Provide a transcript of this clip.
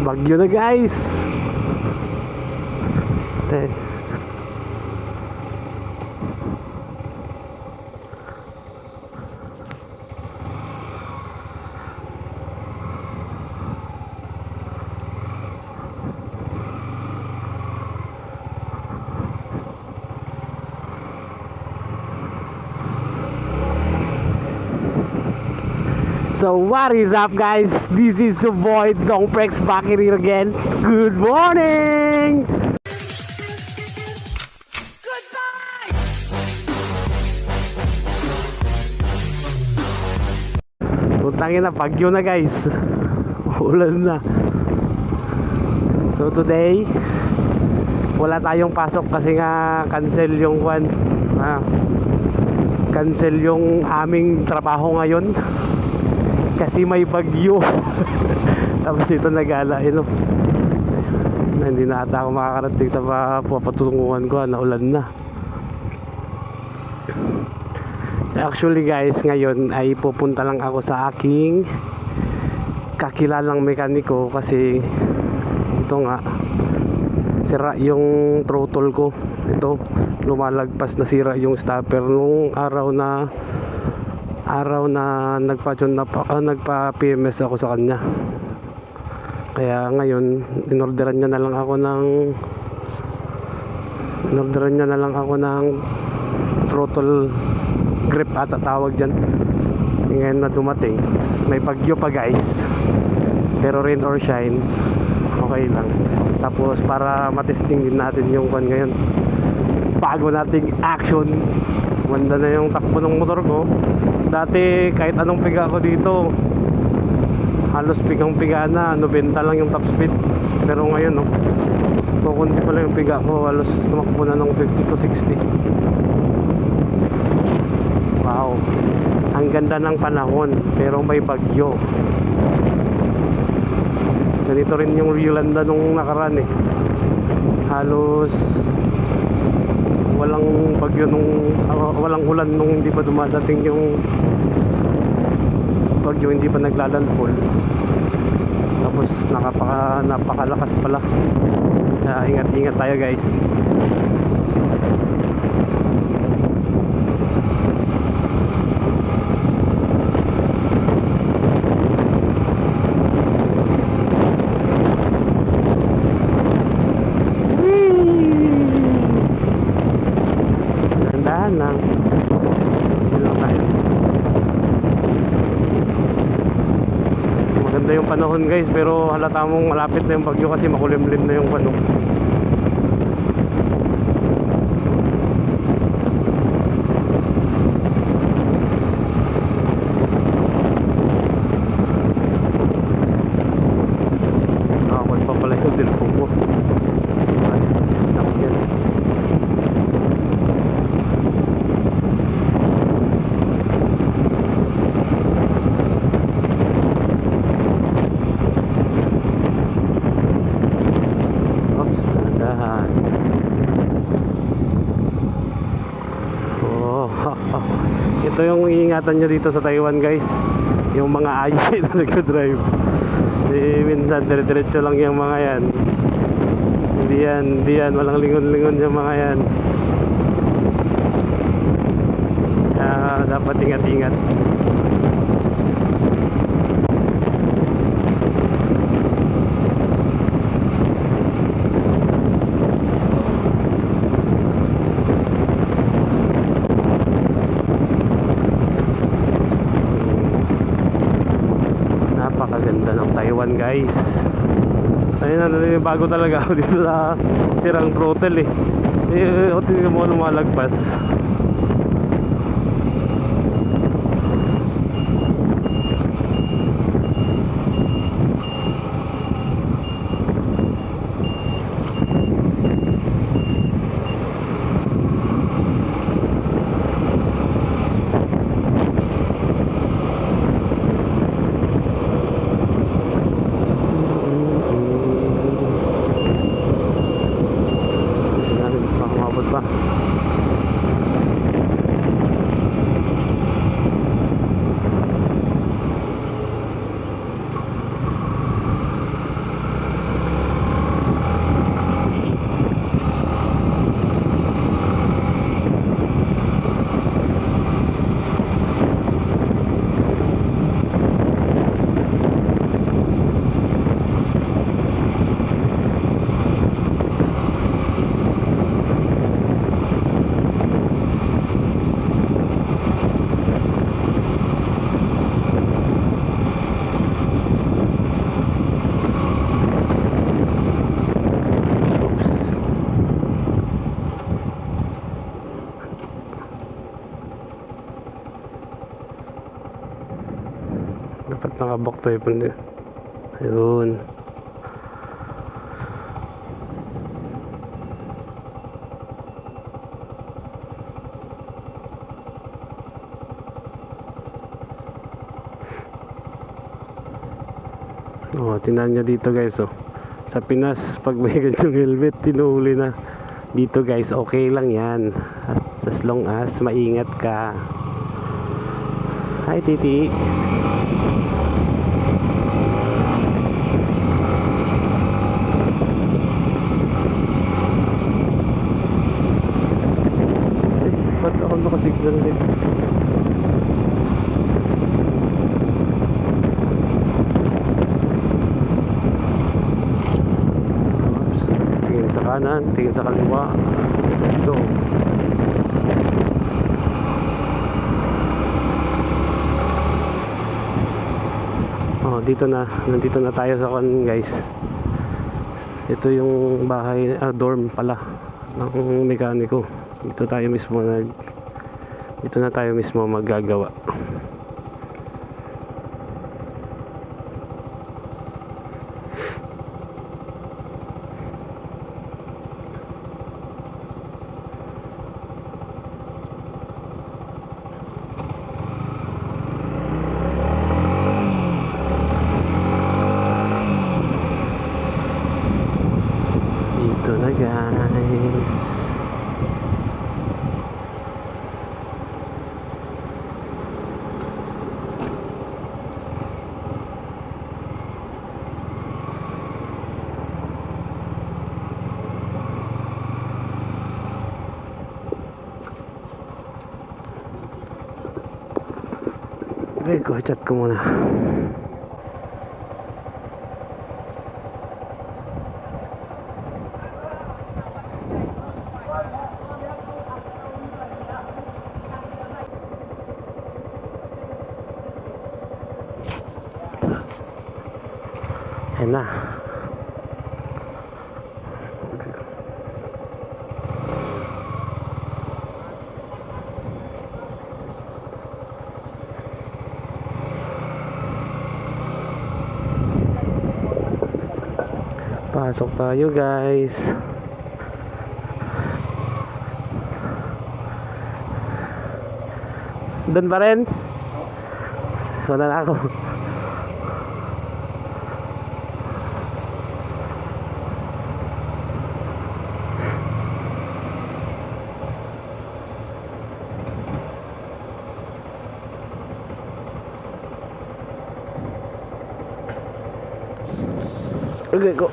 Bagyo na guys. So what is up guys? This is your boy Dong Prex back here again. Good morning! Goodbye! Putangin na, bagyo na guys. Ulan na. So today wala tayong pasok kasi nga cancel yung cancel yung aming trabaho ngayon. Kasi may bagyo. Tapos ito nagala, hindi na ata ako makakarating sa papatunguhan ko, naulan na. Actually guys, ngayon ay pupunta lang ako sa aking kakilalang mekaniko kasi ito nga, sira yung throttle ko. Ito, lumalagpas, na sira yung stopper nung araw na nagpa-PMS ako sa kanya. Kaya ngayon inorderan niya na lang ako ng throttle grip ata tawag dyan. Ngayon na dumating. May bagyo pa guys, pero rain or shine okay lang. Tapos para matesting din natin yung ngayon, bago nating action. Ganda na yung takbo ng motor ko. Dati kahit anong piga ko dito, halos pigang-piga na, 90 lang yung top speed. Pero ngayon kukunti pa lang yung piga ko, halos tumakbo na ng 50 to 60. Wow, ang ganda ng panahon pero may bagyo. Ganito rin yung Yolanda nung nakaraan halos walang bagyo walang ulan nung hindi pa dumadating yung bagyo, hindi pa naglalandfall. Tapos napakalakas pala. Kaya ingat tayo guys. Lang silang tayo. Maganda yung panahon guys, pero halata mong malapit na yung bagyo kasi makulimlim na yung takot pa pala yung cellphone ko. Ito yung iingatan nyo dito sa Taiwan guys, yung mga ayi na nagdadrive. Minsan dire-diretso lang yung mga yan. Hindi yan walang lingon-lingon yung mga yan. Kaya dapat ingat-ingat. Napakaganda ng Taiwan guys. Ayun, bago talaga ako dito sa sirang throttle tingnan mo lumalagpas. nakabok to eh. Ayun. Oh, tingnan nyo dito guys, oh. Sa Pinas, pag may ganyang helmet, tinuhuli na. Dito guys, okay lang yan. At as long as maingat ka. Hi, Titi. Ba't ako nakasignal eh? Tingin sa kanan, tingin sa kaliwa. Let's go. Oh, dito na. Nandito na tayo sa kan, guys. Ito yung bahay, dorm pala ng mekaniko. Dito na tayo mismo maggagawa. Dito na guys. Okay, ko chat ko muna. Ayan na. Pasok tayo guys. Doon pa rin? Wala na ako. Okay, go.